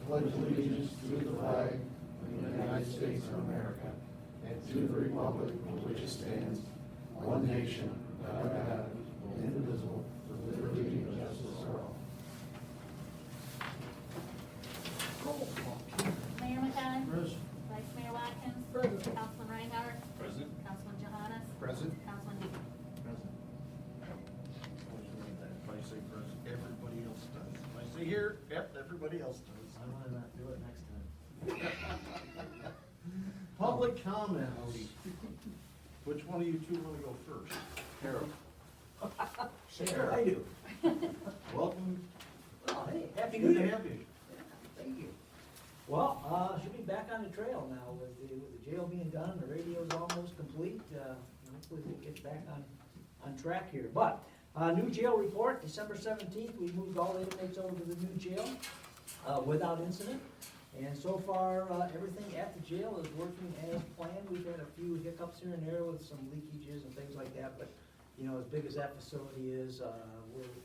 pledge allegiance to the flag of the United States of America and to the republic for which it stands, one nation, under God, indivisible, with liberty and justice for all. Mayor McKay. Present. Vice Mayor Watkins. Present. Councilman Reinhardt. Present. Councilman Johannes. Present. Councilman Dean. Present. If I say present, everybody else does. If I say here, yep, everybody else does. I might not do it next time. Public comments. Which one of you two want to go first? Harold. Sure. I do. Welcome. Oh, hey, happy Good New to Year. have you. Thank you. Well, should be back on the trail now with the jail being done, the radio's almost complete. Hopefully we'll get back on track here. But, new jail report, December 17th, we moved all the inmates over to the new jail without incident. And so far, everything at the jail is working as planned. We've had a few hiccups here and there with some leakages and things like that, but, you know, as big as that facility is,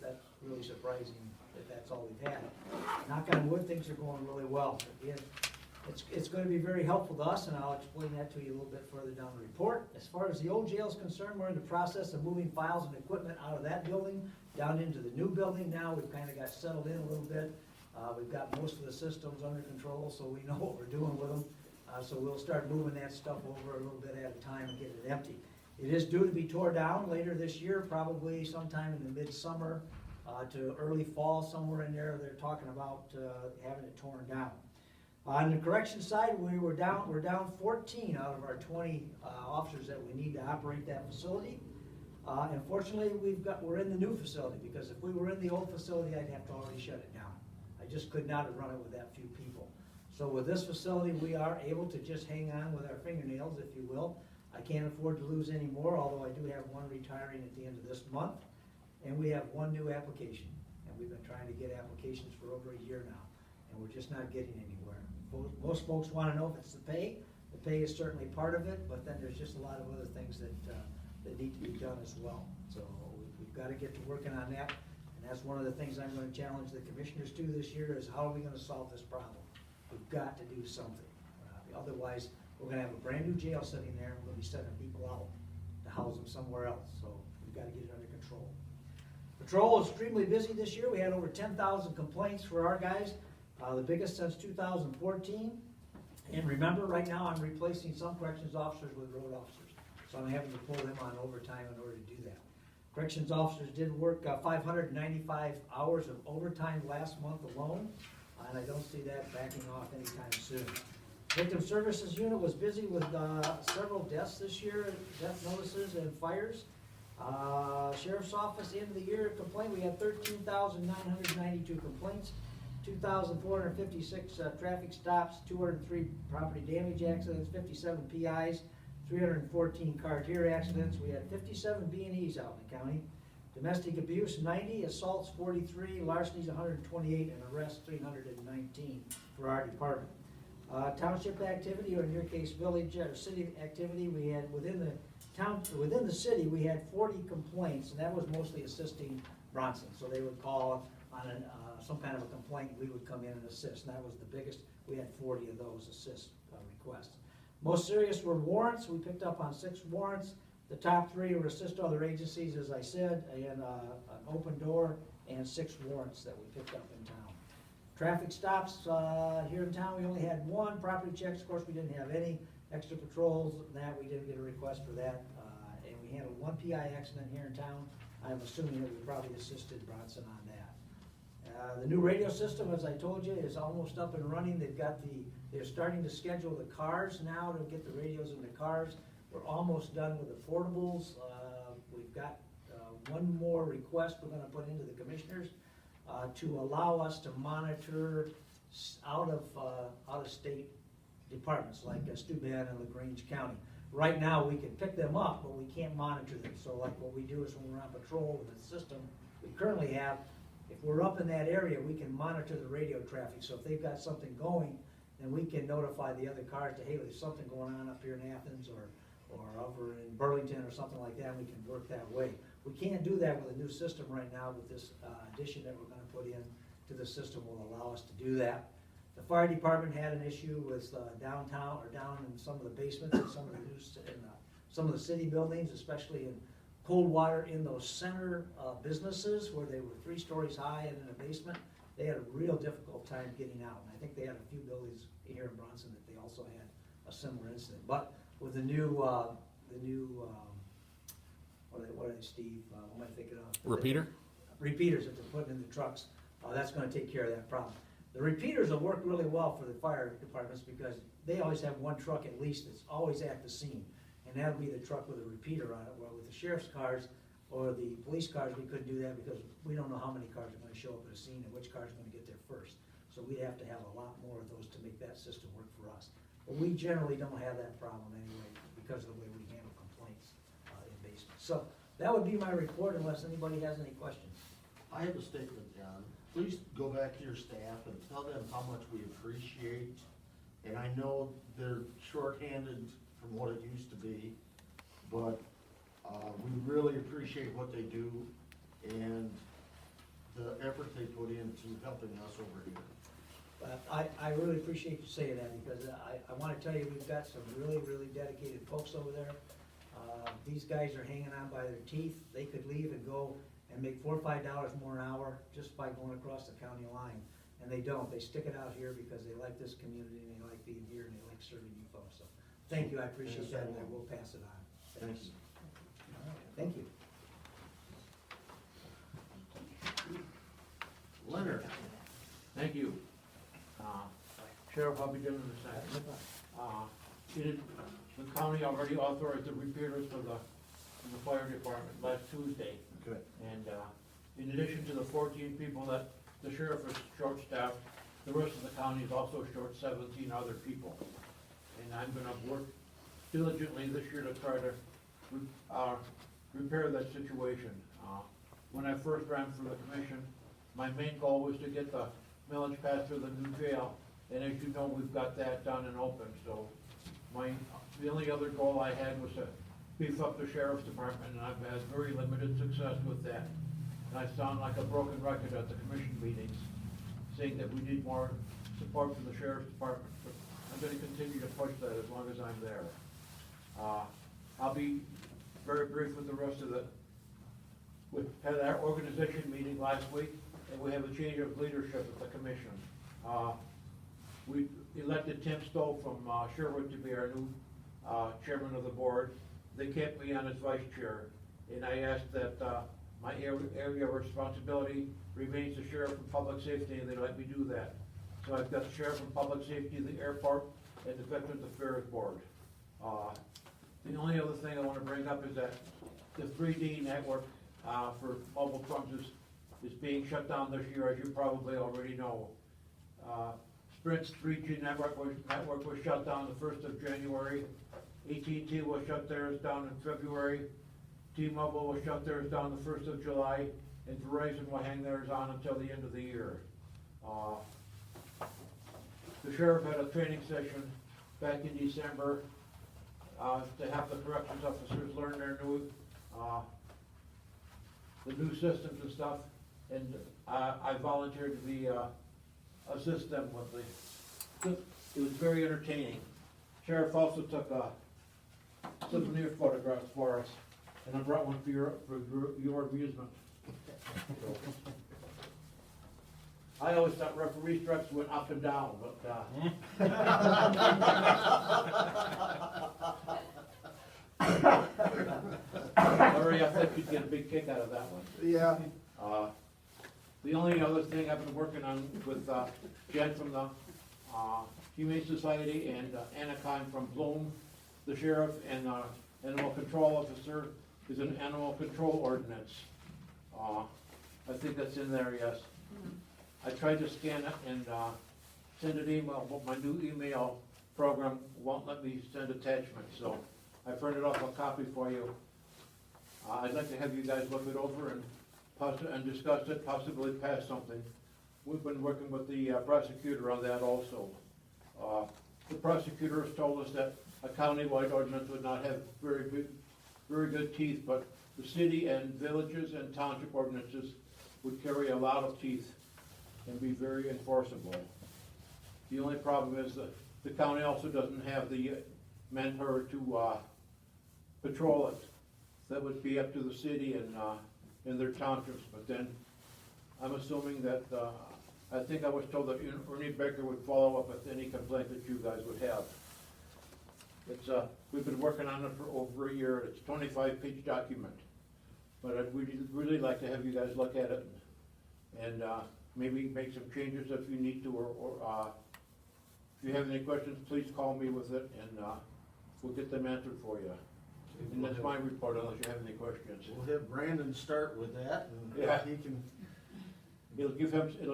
that's really surprising that that's all we've had. Knock on wood, things are going really well. Again, it's going to be very helpful to us, and I'll explain that to you a little bit further down the report. As far as the old jail is concerned, we're in the process of moving files and equipment out of that building down into the new building now. We've kind of got settled in a little bit. We've got most of the systems under control, so we know what we're doing with them. So we'll start moving that stuff over a little bit at a time and get it empty. It is due to be tore down later this year, probably sometime in the midsummer to early fall, somewhere in there. They're talking about having it torn down. On the correction side, we're down 14 out of our 20 officers that we need to operate that facility. Unfortunately, we're in the new facility, because if we were in the old facility, I'd have to already shut it down. I just could not have run it with that few people. So with this facility, we are able to just hang on with our fingernails, if you will. I can't afford to lose any more, although I do have one retiring at the end of this month. And we have one new application. And we've been trying to get applications for over a year now. And we're just not getting anywhere. Most folks want to know if it's the pay. The pay is certainly part of it, but then there's just a lot of other things that need to be done as well. So we've got to get to working on that. And that's one of the things I'm going to challenge the commissioners to this year is how are we going to solve this problem? We've got to do something. Otherwise, we're going to have a brand new jail sitting there and we're going to be sending people out to house them somewhere else. So we've got to get it under control. Patrol is extremely busy this year. We had over 10,000 complaints for our guys, the biggest since 2014. And remember, right now I'm replacing some corrections officers with road officers. So I'm having to pull them on overtime in order to do that. Corrections officers did work 595 hours of overtime last month alone, and I don't see that backing off anytime soon. Victim Services Unit was busy with several deaths this year, death notices and fires. Sheriff's Office, end of the year complaint, we had 13,992 complaints, 2,456 traffic stops, 203 property damage accidents, 57 PIs, 314 car deer accidents. We had 57 B&Es out in the county. Domestic abuse 90, assaults 43, larcenies 128, and arrests 319 for our department. Township activity, or in your case, village or city activity, we had within the city we had 40 complaints, and that was mostly assisting Bronson. So they would call on some kind of a complaint, we would come in and assist, and that was the biggest. We had 40 of those assist requests. Most serious were warrants. We picked up on 6 warrants. The top 3 were assist other agencies, as I said, and an open door, and 6 warrants that we picked up in town. Traffic stops here in town, we only had 1. Property checks, of course, we didn't have any. Extra patrols, that we didn't get a request for that. And we handled 1 PI accident here in town. I'm assuming that we probably assisted Bronson on that. The new radio system, as I told you, is almost up and running. They're starting to schedule the cars now to get the radios in the cars. We're almost done with the portables. We've got 1 more request we're going to put into the commissioners to allow us to monitor out of state departments like Steuben and LaGrange County. Right now we can pick them up, but we can't monitor them. So like what we do is when we're on patrol with the system we currently have, if we're up in that area, we can monitor the radio traffic. So if they've got something going, then we can notify the other cars that, hey, there's something going on up here in Athens or over in Burlington or something like that, and we can work that way. We can't do that with a new system right now. With this addition that we're going to put in to the system will allow us to do that. The fire department had an issue with downtown, or down in some of the basements in some of the some of the city buildings, especially in Coldwater, in those center businesses where they were 3 stories high and in a basement. They had a real difficult time getting out, and I think they had a few buildings here in Bronson that they also had a similar incident. But with the new, what are they, Steve? What am I thinking of? Repeater? Repeaters that they're putting in the trucks, that's gonna take care of that problem. The repeaters will work really well for the fire departments because they always have one truck at least that's always at the scene. And that'll be the truck with a repeater on it, where with the sheriff's cars or the police cars, we couldn't do that because we don't know how many cars are gonna show up at a scene and which car's gonna get there first. So we'd have to have a lot more of those to make that system work for us. But we generally don't have that problem anyway because of the way we handle complaints in basements. So that would be my report unless anybody has any questions. I have a statement, John. Please go back to your staff and tell them how much we appreciate. And I know they're shorthanded from what it used to be, but we really appreciate what they do and the effort they put into helping us over here. But I really appreciate you saying that because I want to tell you, we've got some really, really dedicated folks over there. These guys are hanging on by their teeth. They could leave and go and make $4 or $5 more an hour just by going across the county line. And they don't. They stick it out here because they like this community and they like being here and they like serving you folks. So thank you, I appreciate that, and I will pass it on. Thank you. Thank you. Leonard? Thank you. Sheriff, I'll be doing the same. The county already authorized the repeaters for the fire department last Tuesday. Good. And in addition to the 14 people that the sheriff is short-staffed, the rest of the county is also short 17 other people. And I'm gonna work diligently this year to try to repair that situation. When I first ran for the commission, my main goal was to get the millage passed for the new jail. And as you know, we've got that done and open, so the only other goal I had was to beef up the sheriff's department, and I've had very limited success with that. And I sound like a broken record at the commission meetings, saying that we need more support from the sheriff's department, but I'm gonna continue to push that as long as I'm there. I'll be very brief with the rest of we had our organization meeting last week, and we have a change of leadership at the commission. We elected Tim Stoll from Sherwood to be our new chairman of the board. They kept me on as vice chair, and I asked that my area of responsibility remains the sheriff and public safety, and they let me do that. So I've got the sheriff and public safety, the airport, and the Veterans Affairs Board. The only other thing I want to bring up is that the 3D network for mobile phones is being shut down this year, as you probably already know. Sprint's 3G network was shut down the 1st of January. AT&T was shut theirs down in February. T-Mobile was shut theirs down the 1st of July. And Verizon will hang theirs on until the end of the year. The sheriff had a training session back in December to have the corrections officers learn their new systems and stuff. And I volunteered to be assist them with it was very entertaining. Sheriff also took souvenir photographs for us, and I brought one for your amusement. I always thought referee stripes went up and down, but Larry, I think you'd get a big kick out of that one. Yeah. The only other thing I've been working on with Jen from the Humane Society and Anna Kine from Bloom, the sheriff and animal control officer, is an animal control ordinance. I think that's in there, yes. I tried to scan it and send an email, but my new email program won't let me send attachments, so I printed off a copy for you. I'd like to have you guys look it over and discuss it, possibly pass something. We've been working with the prosecutor on that also. The prosecutor has told us that a county-wide ordinance would not have very good teeth, but the city and villages and township ordinances would carry a lot of teeth and be very enforceable. The only problem is that the county also doesn't have the manpower to, patrol it. That would be up to the city and their townships, but then I'm assuming that, I think I was told that Ernie Becker would follow up with any complaint that you guys would have. It's, we've been working on it for over a year, it's a 25-page document. But I'd really like to have you guys look at it and, maybe make some changes if you need to, or, if you have any questions, please call me with it and, we'll get them answered for you. And that's my report unless you have any questions. We'll have Brandon start with that, and Yeah. he can, It'll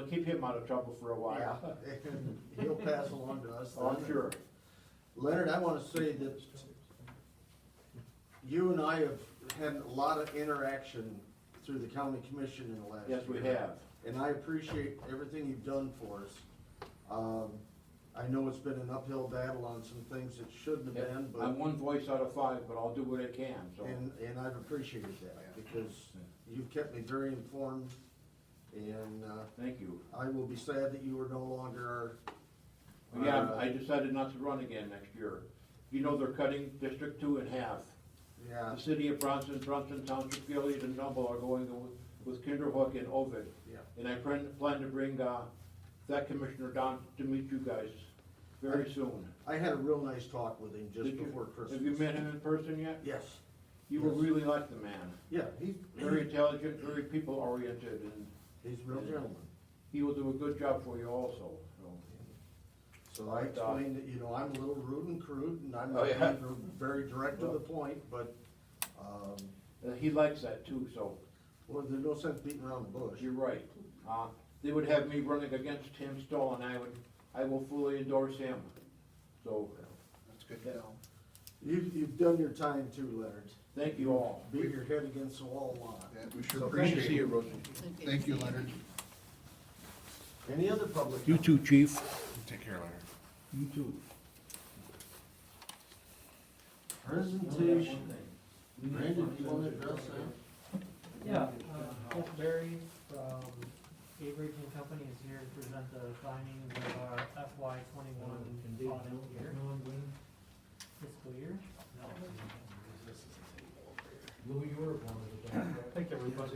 keep him out of trouble for a yeah, while. and he'll pass along to us. Oh, then. I'm sure. Leonard, I wanna say that you and I have had a lot of interaction through the county commission in the last year. Yes, we have. And I appreciate everything you've done for us. I know it's been an uphill battle on some things that shouldn't have been, but. I'm one voice out of 5, but I'll do what I can, so. And I've appreciated that, because you've kept me very informed, and, Thank you. I will be sad that you are no longer our. Yeah, I decided not to run again next year. You know, they're cutting District 2 in half. Yeah, The city of Bronson Township, Gilead, and Noble are going with Kinderhook and Ovid. yeah. And I plan to bring, that commissioner down to meet you guys very soon. I had a real nice talk with him just Did you? before Christmas. Have you met him in person yet? Yes, You will Yes. really like the man. yeah, he's Very intelligent, very people-oriented, and he's a real gentleman. he will do a good job for you also, so. So I explained that, you know, I'm a little rude and crude, and I'm Oh, yeah. very direct to the point, but, He likes that too, so well, there's no sense beating around the bush. you're right. They would have me running against Tim Stoll, and I will fully endorse him, so. That's good to know. You've done your time too, Leonard. Thank you all. Beat your head against the wall a lot. Yeah, we sure So appreciate it, Rosie. Thank you, Leonard. Any other public? You too, chief. Take care, Leonard. You too. Presentation. Brandon, do you wanna address that? Yeah, Cliff Berry from Cambridge and Company is here to present the findings of our FY 21 audit year, fiscal year. I think everybody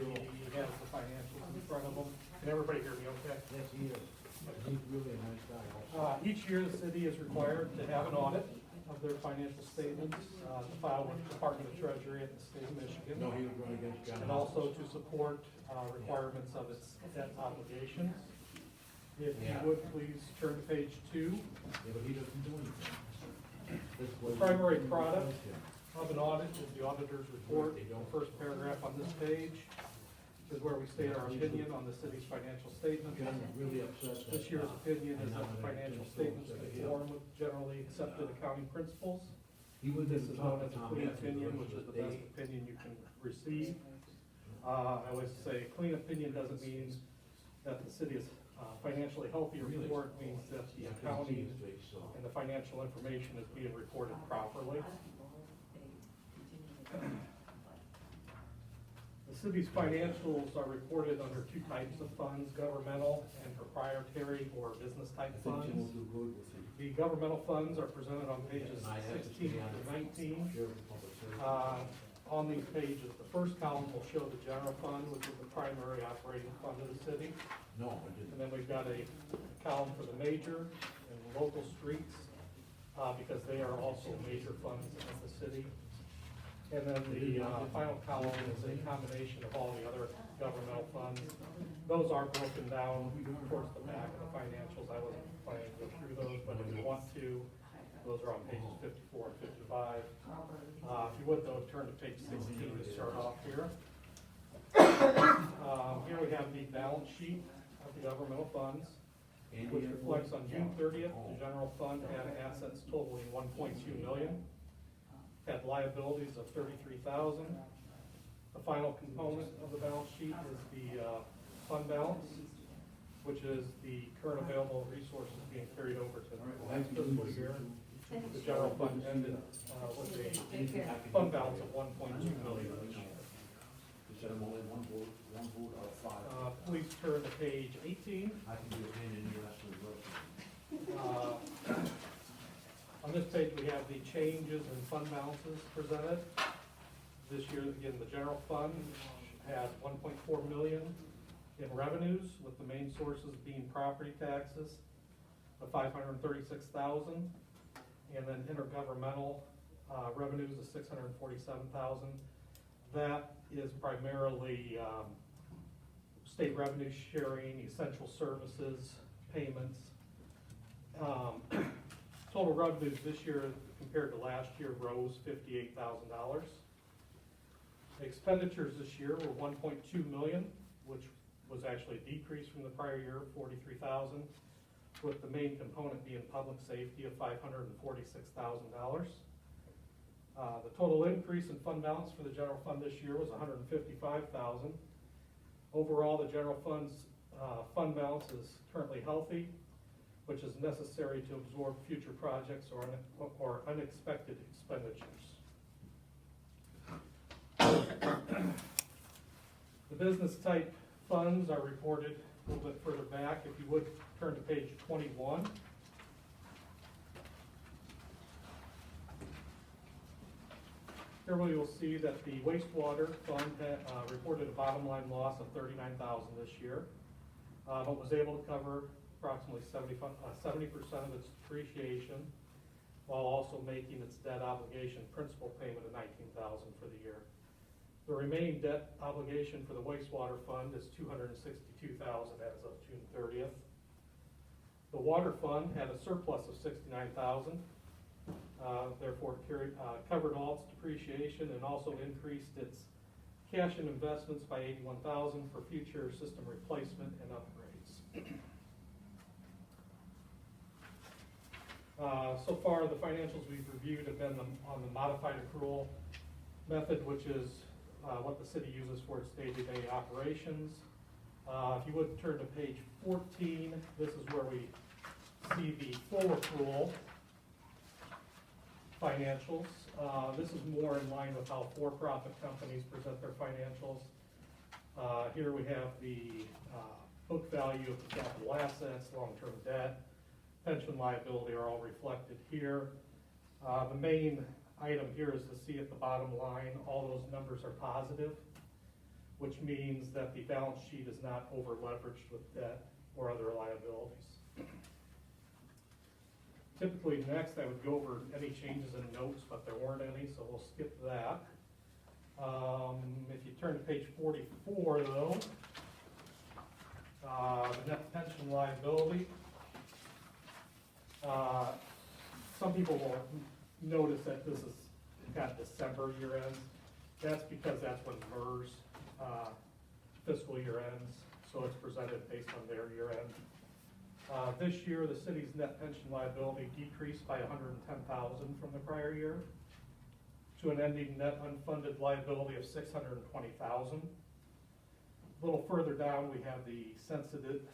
has the financials in front of them. Can everybody hear me okay? Yes, he is. He's really a nice guy also. Each year, the city is required to have an audit of their financial statements, to file with the Department of Treasury at the state of Michigan. No, he was running against John. And also to support, requirements of its debt obligations. If you would, please turn to page 2. Yeah, but he doesn't do anything. The primary product of an audit is the auditor's report. The first paragraph on this page is where we state our opinion on the city's financial statements. John is really upset. that, This year's opinion is that the financial statements conform with generally accepted accounting principles. He was This in is known talk as to a Tom clean Hanson opinion, the which is the day. best opinion you can receive. I always say clean opinion doesn't mean that the city is financially healthy or poor. It means that the accounting and the financial information is being reported properly. The city's financials are reported under 2 types of funds, governmental and proprietary or business type funds. The governmental funds are presented on pages 16 to 19. On these pages, the first column will show the general fund, which is the primary operating fund of the city. No, I didn't. And then we've got a column for the major and local streets, because they are also major funds of the city. And then the final column is a combination of all the other governmental funds. Those are broken down towards the back of the financials. I wasn't planning to go through those, but if you want to, those are on pages 54 and 55. If you would though, turn to page 16 to start off here. Here we have the balance sheet of the governmental funds, which reflects on June 30th, the general fund had assets totaling 1.2 million. Had liabilities of 33,000. The final component of the balance sheet is the fund balance, which is the current available resources being carried over to the next fiscal year. The general fund ended with a fund balance of 1.2 million this year. He said I'm only one vote out of 5. Please turn to page 18. I can be a pain in the ass for the rest of On this page, we have the changes in fund balances presented. This year, again, the general fund had 1.4 million in revenues, with the main sources being property taxes of 536,000, and then intergovernmental revenues of 647,000. That is primarily state revenue sharing, essential services, payments. Total revenues this year compared to last year rose $58,000. Expenditures this year were 1.2 million, which was actually a decrease from the prior year, 43,000, with the main component being public safety of $546,000. The total increase in fund balance for the general fund this year was 155,000. Overall, the general fund's fund balance is currently healthy, which is necessary to absorb future projects or unexpected expenditures. The business type funds are reported a little bit further back. If you would turn to page 21. Here we will see that the wastewater fund reported a bottom line loss of $39,000 this year, but was able to cover approximately 70% of its depreciation, while also making its debt obligation principal payment of $19,000 for the year. The remaining debt obligation for the wastewater fund is $262,000 as of June 30th. The water fund had a surplus of $69,000. Therefore covered all its depreciation and also increased its cash and investments by $81,000 for future system replacement and upgrades. So far, the financials we've reviewed have been on the modified accrual method, which is what the city uses for its day-to-day operations. If you would turn to page 14, this is where we see the full accrual financials. This is more in line with how for-profit companies present their financials. Here we have the book value of the capital assets, long-term debt, pension liability are all reflected here. The main item here is to see at the bottom line, all those numbers are positive, which means that the balance sheet is not over-leveraged with debt or other liabilities. Typically next I would go over any changes in notes, but there weren't any, so we'll skip that. If you turn to page 44 though, the net pension liability. Some people will notice that this is got December year ends. That's because that's when MERS fiscal year ends, so it's presented based on their year end. This year, the city's net pension liability decreased by $110,000 from the prior year to an ending net unfunded liability of $620,000. A little further down, we have the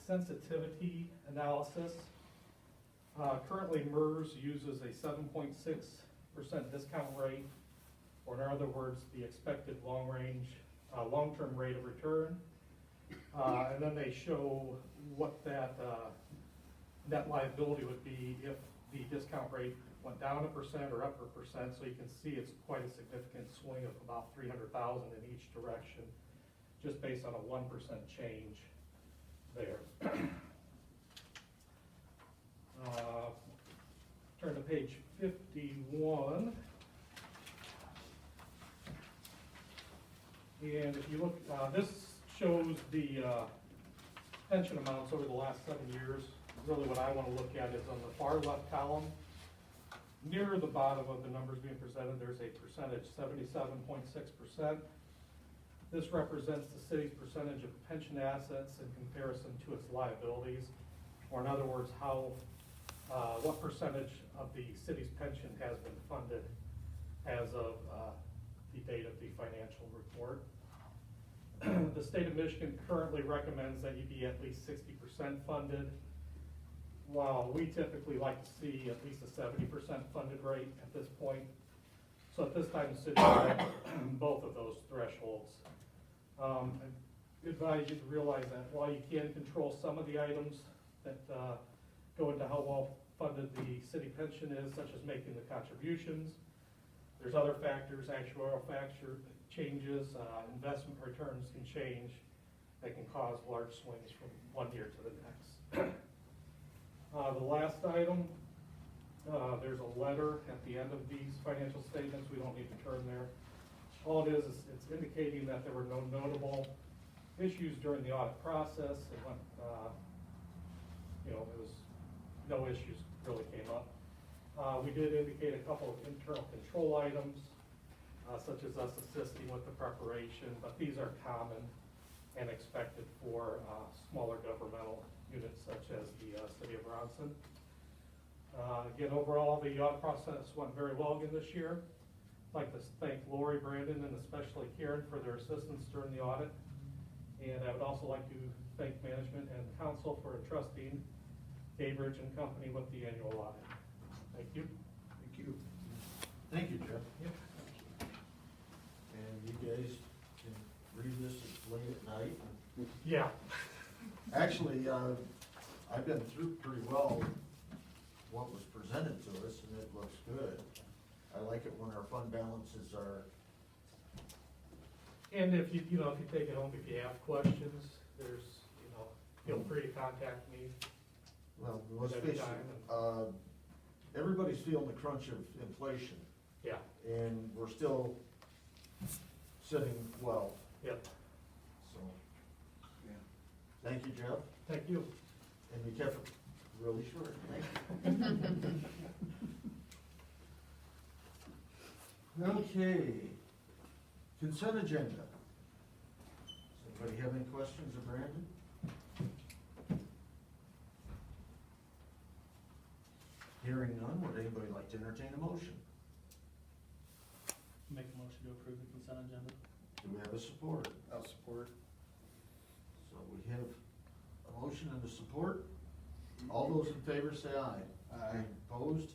sensitivity analysis. Currently, MERS uses a 7.6% discount rate, or in other words, the expected long-term rate of return. And then they show what that net liability would be if the discount rate went down 1% or up 1%. So you can see it's quite a significant swing of about $300,000 in each direction, just based on a 1% change there. Turn to page 51. And if you look, this shows the pension amounts over the last 7 years. Really what I want to look at is on the far left column. Near the bottom of the numbers being presented, there's a percentage, 77.6%. This represents the city's percentage of pension assets in comparison to its liabilities, or in other words, what percentage of the city's pension has been funded as of the date of the financial report. The state of Michigan currently recommends that you be at least 60% funded, while we typically like to see at least a 70% funded rate at this point. So at this time, the city has both of those thresholds. I advise you to realize that while you can control some of the items that go into how well funded the city pension is, such as making the contributions. There's other factors, actuarial factor changes, investment returns can change, that can cause large swings from one year to the next. The last item, there's a letter at the end of these financial statements, we don't need to turn there. All it is it's indicating that there were no notable issues during the audit process. It went, it was, no issues really came up. We did indicate a couple of internal control items, such as us assisting with the preparation, but these are common and expected for smaller governmental units such as the City of Bronson. Again, overall, the audit process went very well again this year. I'd like to thank Lori, Brandon, and especially Karen for their assistance during the audit. And I would also like to thank management and council for entrusting Cambridge and Company with the annual audit. Thank you. Thank you. Thank you, Jeff. Yep. And you guys can read this late at night. Yeah. Actually, I've been through pretty well what was presented to us, and it looks good. I like it when our fund balances are, And if you take it home, if you have questions, there's, feel free to contact me. well, let's face it, everybody's feeling the crunch of inflation, Yeah, and we're still sitting well, yep. so. Thank you, Jeff, Thank you. and you kept it really short, thank you. Okay, consent agenda. Does anybody have any questions of Brandon? Hearing none, would anybody like to entertain a motion? Make a motion to approve the consent agenda. Do we have a support? I'll support. So we have a motion and a support. All those in favor say aye. Aye. Opposed?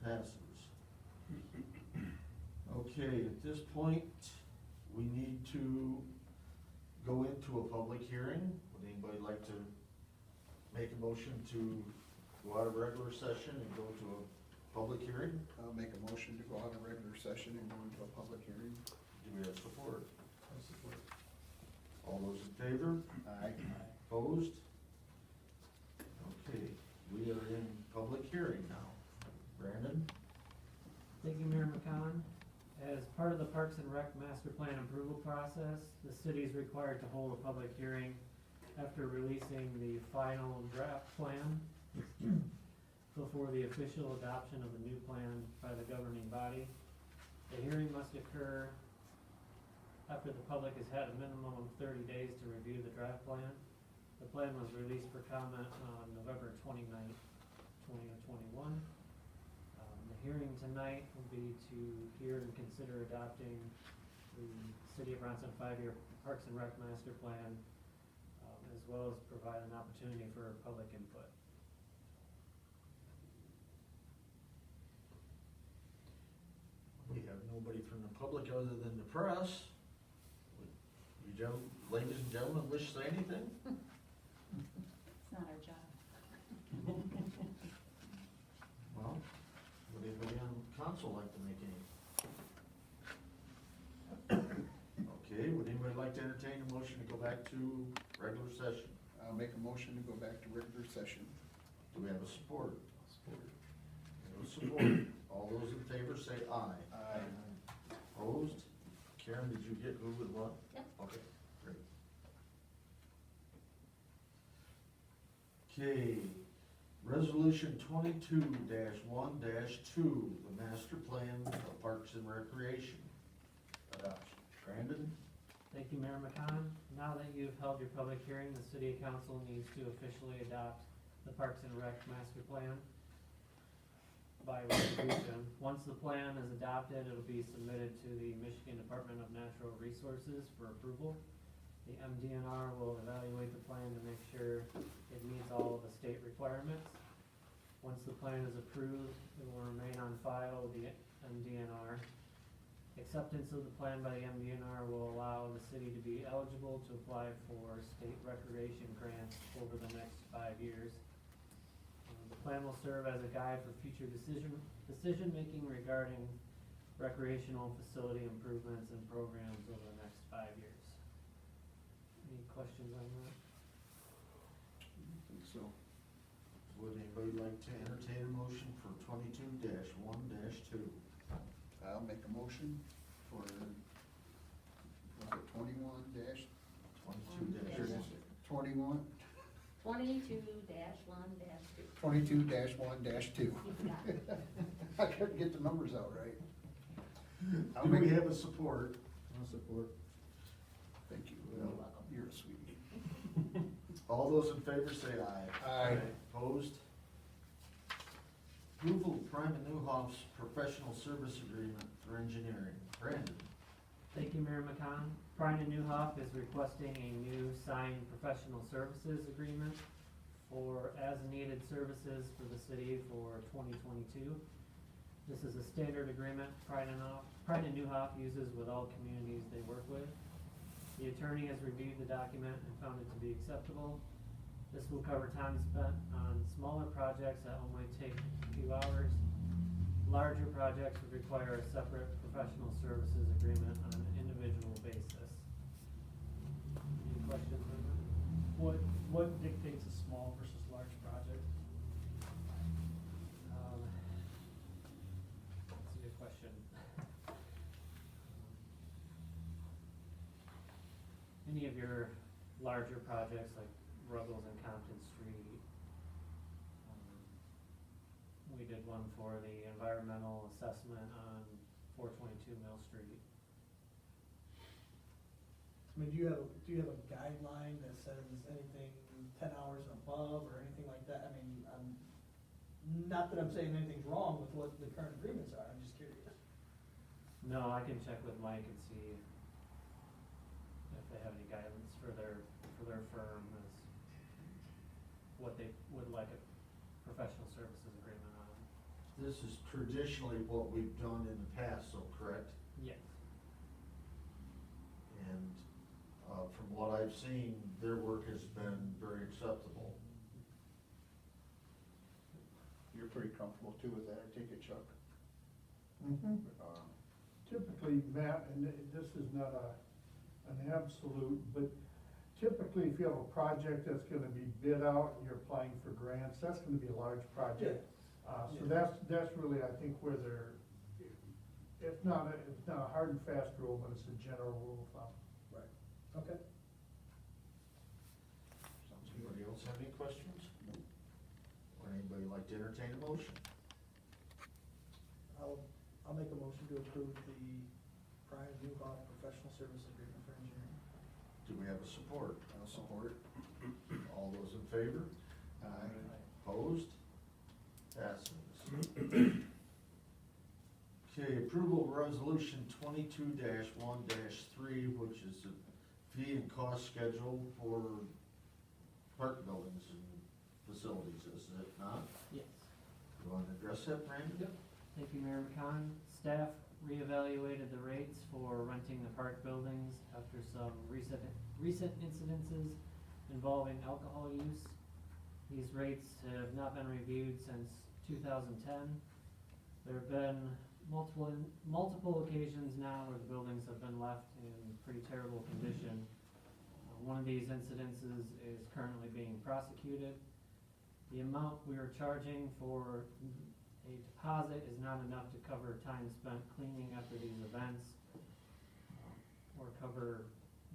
Passes. Okay, at this point, we need to go into a public hearing. Would anybody like to make a motion to go out of regular session and go to a public hearing? I'll make a motion to go out of regular session and go into a public hearing. Do we have support? I'll support. All those in favor? Aye. Opposed? Okay, we are in public hearing now. Brandon? Thank you, Mayor McCon. As part of the Parks and Rec Master Plan approval process, the city is required to hold a public hearing after releasing the final draft plan before the official adoption of the new plan by the governing body. The hearing must occur after the public has had a minimum of 30 days to review the draft plan. The plan was released for comment on November 29th, 2021. The hearing tonight will be to hear and consider adopting the City of Bronson 5-year Parks and Rec Master Plan, as well as provide an opportunity for public input. We have nobody from the public other than the press. You ladies and gentlemen, wish to say anything? It's not our job. Well, would anybody on council like to make any? Okay, would anybody like to entertain a motion to go back to regular session? I'll make a motion to go back to regular session. Do we have a support? Support. No support. All those in favor say aye. Aye. Opposed? Karen, did you get who would what? Yep. Okay, great. Okay, resolution 22-1-2, the master plan of Parks and Recreation adoption. Brandon? Thank you, Mayor McCon. Now that you've held your public hearing, the city council needs to officially adopt the Parks and Rec Master Plan by resolution. Once the plan is adopted, it'll be submitted to the Michigan Department of Natural Resources for approval. The MDNR will evaluate the plan to make sure it meets all of the state requirements. Once the plan is approved, it will remain on file with the MDNR. Acceptance of the plan by the MDNR will allow the city to be eligible to apply for state recreation grants over the next 5 years. plan will serve as a guide for future decision-making regarding recreational facility improvements and programs over the next 5 years. Any questions on that? I think so. Would anybody like to entertain a motion for 22-1-2? I'll make a motion for, was it 21 dash? 22-1. 22-1-2. I couldn't get the numbers out right. Do we have a support? I'll support. Thank you. You're a sweetie. All those in favor say aye. Aye. Opposed? Approval of Prime and Newhoff's professional service agreement for engineering. Brandon? Thank you, Mayor McCon. Brian Newhoff is requesting a new signed professional services agreement for as-needed services for the city for 2022. This is a standard agreement Brian and Newhoff uses with all communities they work with. The attorney has reviewed the document and found it to be acceptable. This will cover time spent on smaller projects that only take a few hours. Larger projects would require a separate professional services agreement on an individual basis. Any questions on that? What dictates a small versus large project? That's a good question. Any of your larger projects like Ruggles and Compton Street. We did one for the environmental assessment on 422 Mill Street. I mean, do you have a guideline that says anything 10 hours and above or anything like that? I mean, not that I'm saying anything's wrong with what the current agreements are, I'm just curious. No, I can check with Mike and see if they have any guidance for their firm as what they would like a professional services agreement on. This is traditionally what we've done in the past, so correct? Yes. And from what I've seen, their work has been very acceptable. You're pretty comfortable too with that, I take it, Chuck? Typically, Matt, and this is not an absolute, but typically if you have a project that's gonna be bid out and you're applying for grants, that's gonna be a large project. So that's really, I think, where they're, it's not a hard and fast rule, but it's a general rule of thumb. Right. Okay. Anybody else have any questions? Would anybody like to entertain a motion? I'll make a motion to approve the Brian Newhoff professional service agreement for engineering. Do we have a support? I'll support. All those in favor? Aye. Opposed? Passes. Okay, approval of resolution 22-1-3, which is a fee and cost schedule for park buildings and facilities, is it not? Yes. You want to address that, Brandon? Yep. Thank you, Mayor McCon. Staff reevaluated the rates for renting the park buildings after some recent incidences involving alcohol use. These rates have not been reviewed since 2010. There have been multiple occasions now where the buildings have been left in pretty terrible condition. One of these incidences is currently being prosecuted. The amount we are charging for a deposit is not enough to cover time spent cleaning after these events or cover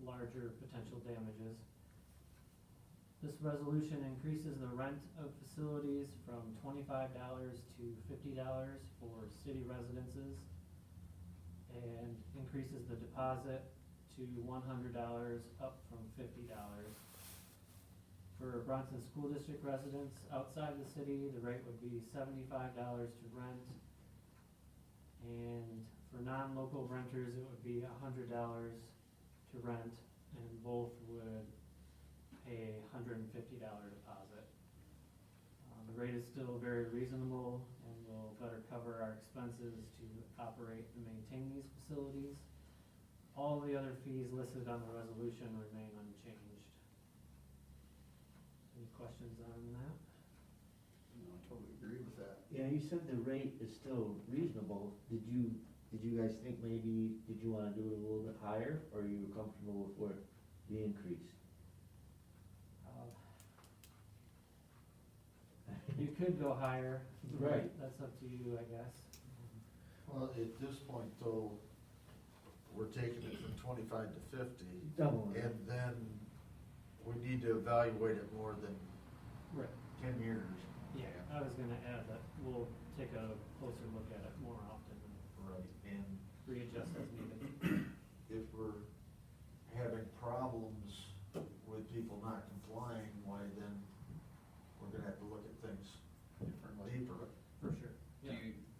larger potential damages. This resolution increases the rent of facilities from $25 to $50 for city residences and increases the deposit to $100 up from $50. For Bronson School District residents outside the city, the rate would be $75 to rent. And for non-local renters, it would be $100 to rent, and both would pay a $150 deposit. The rate is still very reasonable and will better cover our expenses to operate and maintain these facilities. All the other fees listed on the resolution remain unchanged. Any questions on that? Totally agree with that. Yeah, you said the rate is still reasonable. Did you guys think maybe, did you wanna do it a little bit higher, or are you comfortable with where the increase? You could go higher. Right. That's up to you, I guess. Well, at this point though, we're taking it from 25 to 50, Double it. and then we need to evaluate it more than Right. 10 years. Yeah, I was gonna add that we'll take a closer look at it more often and Right. And readjust as needed. if we're having problems with people not complying, why then we're gonna have to look at things deeper. For sure.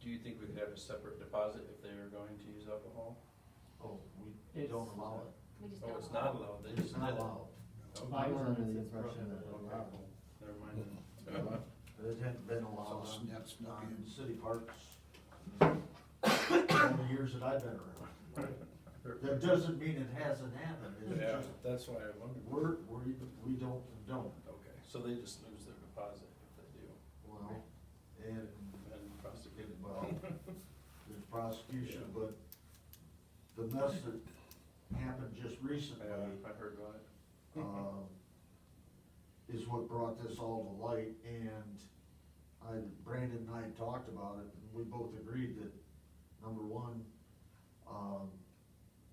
Do you think we could have a separate deposit if they are going to use alcohol? Oh, we It's- don't allow it. We just Oh, don't it's allow not it. allowed, they It's just not did it. allowed. By I was under ordinance, the it's impression that prohibited. it Okay, allowed. well, never mind then. It hadn't been allowed So that's snuck on in. city parks in the years that I've been around. That doesn't mean it hasn't happened, it's Yeah, just, that's why I wondered. we don't condone it. Okay, so they just lose their deposit if they do, Well, and, and prosecuted. well, there's prosecution, but the mess that happened just recently, Yeah, I heard about it. is what brought this all to light, and Brandon and I talked about it, and we both agreed that, number one,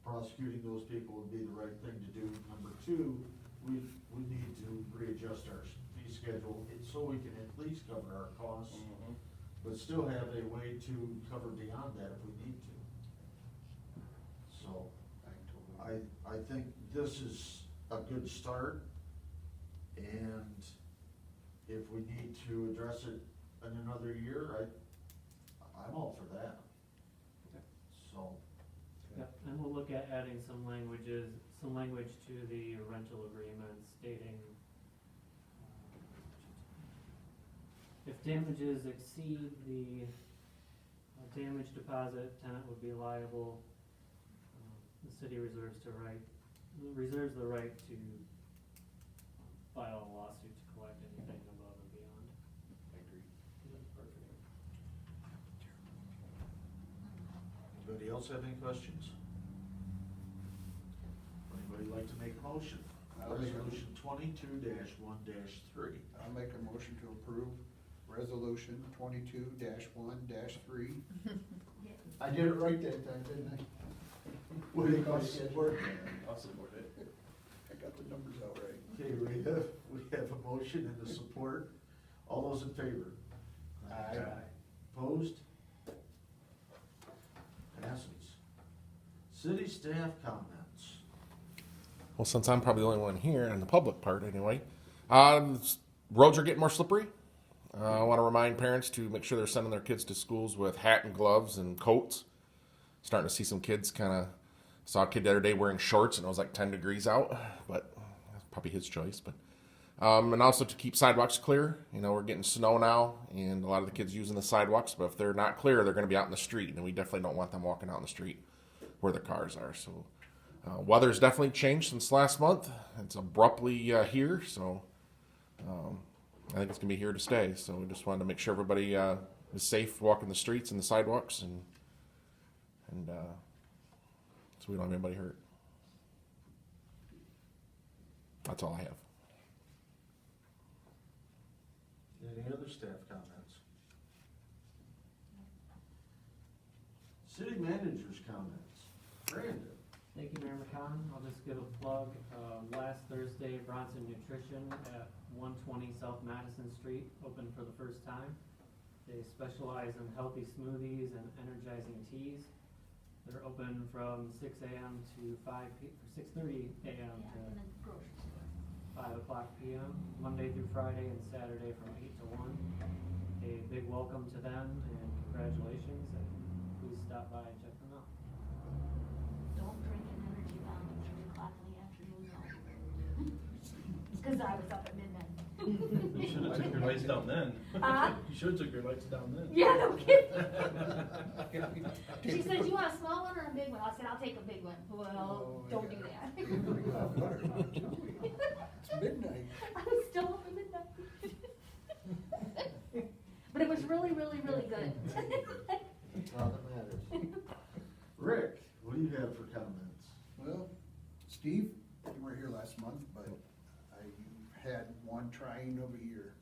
prosecuting those people would be the right thing to do. Number two, we need to readjust our fee schedule, so we can at least cover our costs, Mhm. but still have a way to cover beyond that if we need to. So, I think this is a good start, and if we need to address it in another year, I'm all for that. So, Yep, and we'll look at adding some language to the rental agreement stating if damages exceed the damage deposit, tenant would be liable. The city reserves the right to file a lawsuit to collect anything above and beyond. I agree. Perfect. Anybody else have any questions? Anybody like to make a motion? I'll make a- Resolution 22-1-3. I'll make a motion to approve resolution 22-1-3. I did it right that time, didn't I? Anybody support? I'll support it. I got the numbers out right. Okay, we have a motion and a support. All those in favor? Opposed? Passes. City staff comments. Well, since I'm probably the only one here in the public part anyway, roads are getting more slippery. I want to remind parents to make sure they're sending their kids to schools with hat and gloves and coats. Starting to see some kids saw a kid the other day wearing shorts and it was like 10 degrees out, but that's probably his choice. But and also to keep sidewalks clear. We're getting snow now and a lot of the kids using the sidewalks, but if they're not clear, they're going to be out in the street, and we definitely don't want them walking out in the street where the cars are. So weather's definitely changed since last month. It's abruptly here, so I think it's gonna be here to stay. So we just wanted to make sure everybody is safe walking the streets and the sidewalks, and so we don't have anybody hurt. That's all I have. Any other staff comments? City managers' comments. Brandon. Thank you, Mayor McCon. I'll just give a plug. Last Thursday, Bronson Nutrition at 120 South Madison Street opened for the first time. They specialize in healthy smoothies and energizing teas. They're open from 6 a.m. to 6:30 a.m. to 5 o'clock p.m., Monday through Friday and Saturday from 8 to 1. A big welcome to them and congratulations, and please stop by and check them out. Don't drink an energy bomb at 3 o'clock in the afternoon, though. It's 'cause I was up at midnight. You should have took your lights down then. Huh? You should have took your lights down then. Yeah, no kidding. She said, "You want a small one or a big one?" I said, "I'll take a big one." Well, don't do that. It's midnight. I was still up at midnight. had one trying of a year,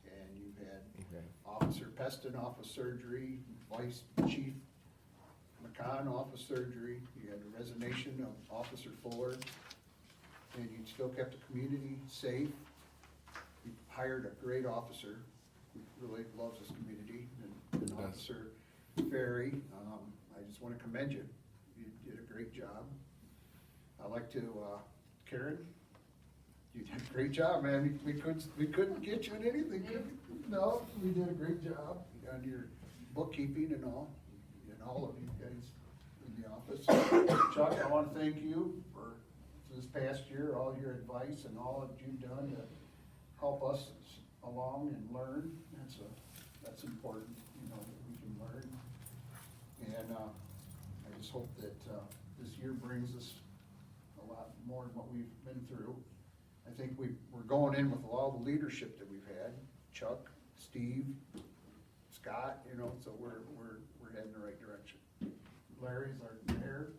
and you've had Okay. Officer Peston off of surgery, Vice Chief McCon off of surgery, you had the resignation of Officer Fuller, and you still kept the community safe. You hired a great officer who really loves this community, and Yes. Officer Ferry, I just wanna commend you. You did a great job. I'd like to, Karen, you did a great job, man. We couldn't get you in anything, could we? No, we did a great job on your bookkeeping and all of you guys in the office. Chuck, I wanna thank you for this past year, all your advice and all that you've done to help us along and learn. That's important, that we can learn. And, I just hope that, this year brings us a lot more than what we've been through. I think we're going in with all the leadership that we've had, Chuck, Steve, Scott, so we're heading the right direction. Larry's our mayor.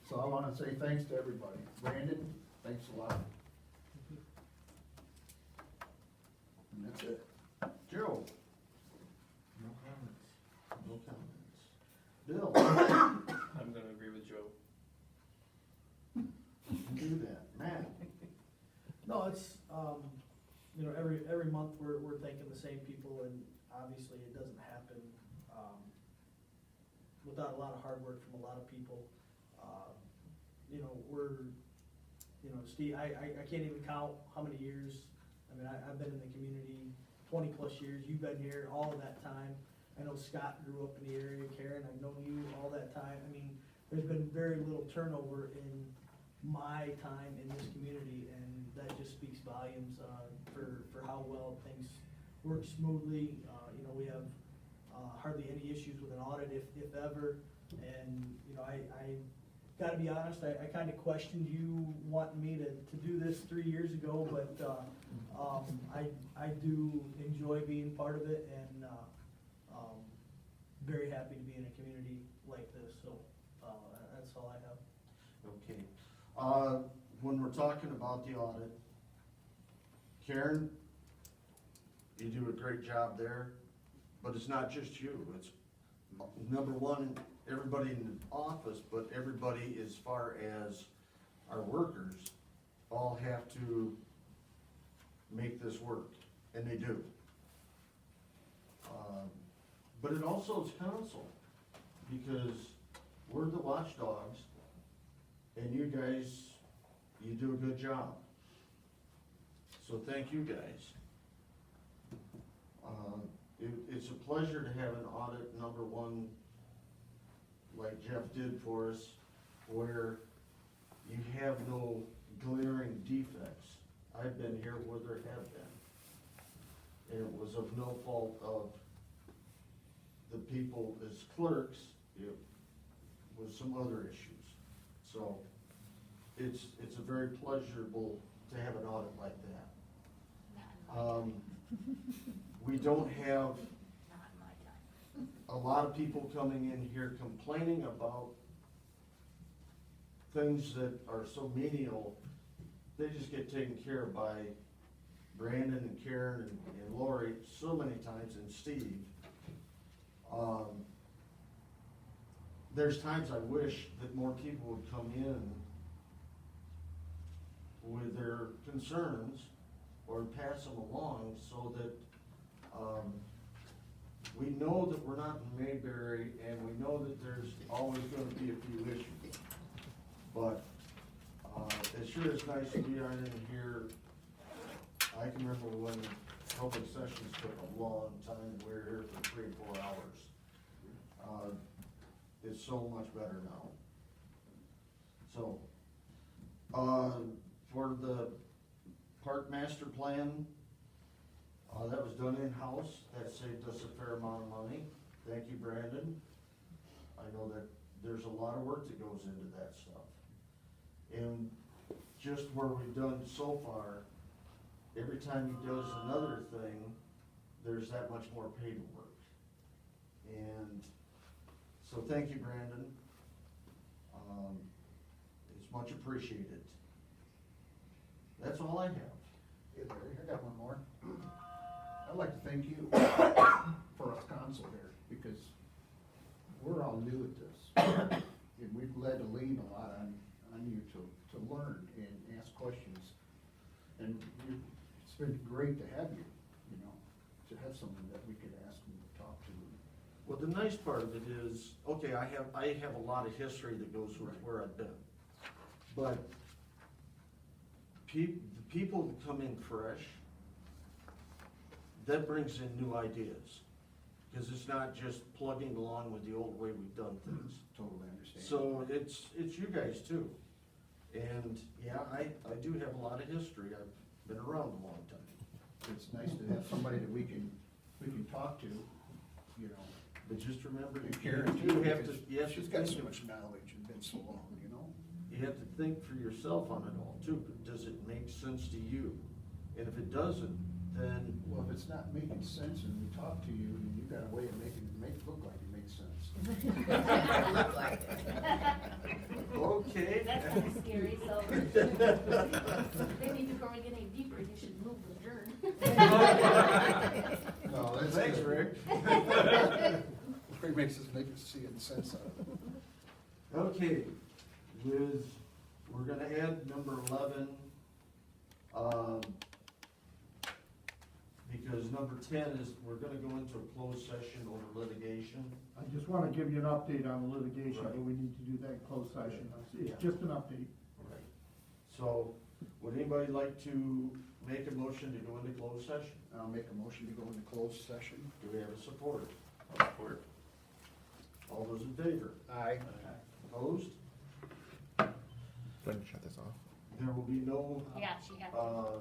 So I wanna say thanks to everybody. Brandon, thanks a lot. And that's it. Joe? No comments. No comments. Bill? I'm gonna agree with Joe. Do that. Matt? No, it's, every month we're thanking the same people, and obviously it doesn't happen, without a lot of hard work from a lot of people. Steve, I can't even count how many years, I've been in the community 20+ years, you've been here all of that time. I know Scott grew up in the area, Karen, I've known you all that time. There's been very little turnover in my time in this community, and that just speaks volumes, for how well things work smoothly. We have, hardly any issues with an audit, if ever, and, I gotta be honest, I kinda questioned you wanting me to do this 3 years ago, but, I do enjoy being part of it, and, very happy to be in a community like this, so, that's all I have. Okay. When we're talking about the audit, Karen, you do a great job there, but it's not just you, it's number one, everybody in the office, but everybody as far as our workers all have to make this work, and they do. But it also is council, because we're the watchdogs, and you guys, you do a good job. So thank you guys. It's a pleasure to have an audit number one, like Jeff did for us, where you have no glaring defects. I've been here where there have been. And it was of no fault of the people as clerks, it was some other issues. So it's a very pleasurable to have an audit like that. We don't have Not in my time. a lot of people coming in here complaining about things that are so menial. They just get taken care of by Brandon and Karen and Lori so many times, and Steve. There's times I wish that more people would come in with their concerns or pass them along, so that we know that we're not in Mayberry, and we know that there's always gonna be a few issues. But it sure is nice to be on in here. I can remember when public sessions took a long time, we were here for 3 or 4 hours. It's so much better now. So, for the park master plan, that was done in-house. That saved us a fair amount of money. Thank you, Brandon. I know that there's a lot of work that goes into that stuff. And just where we've done so far, every time he does another thing, there's that much more paperwork. And so thank you, Brandon. It's much appreciated. That's all I have. Hey Larry, I got one more. I'd like to thank you for us council here, because we're all new at this. And we've led to lean a lot on you to learn and ask questions. And it's been great to have you, you know, to have someone that we could ask and talk to. Well, the nice part of it is, okay, I have a lot of history that goes with where I've been. But the people that come in fresh, that brings in new ideas. Because it's not just plugging along with the old way we've done things. Totally understand. So it's you guys too. And yeah, I do have a lot of history. I've been around a long time. It's nice to have somebody that we can talk to, you know. But just remember, And Karen you too, have to, because you have to she's got so think, much knowledge and been so long, you know. you have to think for yourself on it all too. Does it make sense to you? And if it doesn't, then Well, if it's not making sense and we talk to you, and you've got a way of making it look like it makes sense. Look like it. okay. That's kind of scary, so maybe before we get any deeper, you should move the adjourn. No, that's Thanks, good. Rick. Rick makes us see the sense of it. Okay, we're gonna add number 11, because number 10 is, we're gonna go into a closed session over litigation. I just wanna give you an update on the litigation, Right. but we need to do that in closed session. Yeah. It's just an update. Right. So, would anybody like to make a motion to go into closed session? I'll make a motion to go into closed session. Do we have a supporter? I'll support. All those in favor? Aye. Opposed? Do I need to shut this off? There will be no, Yeah, she had to.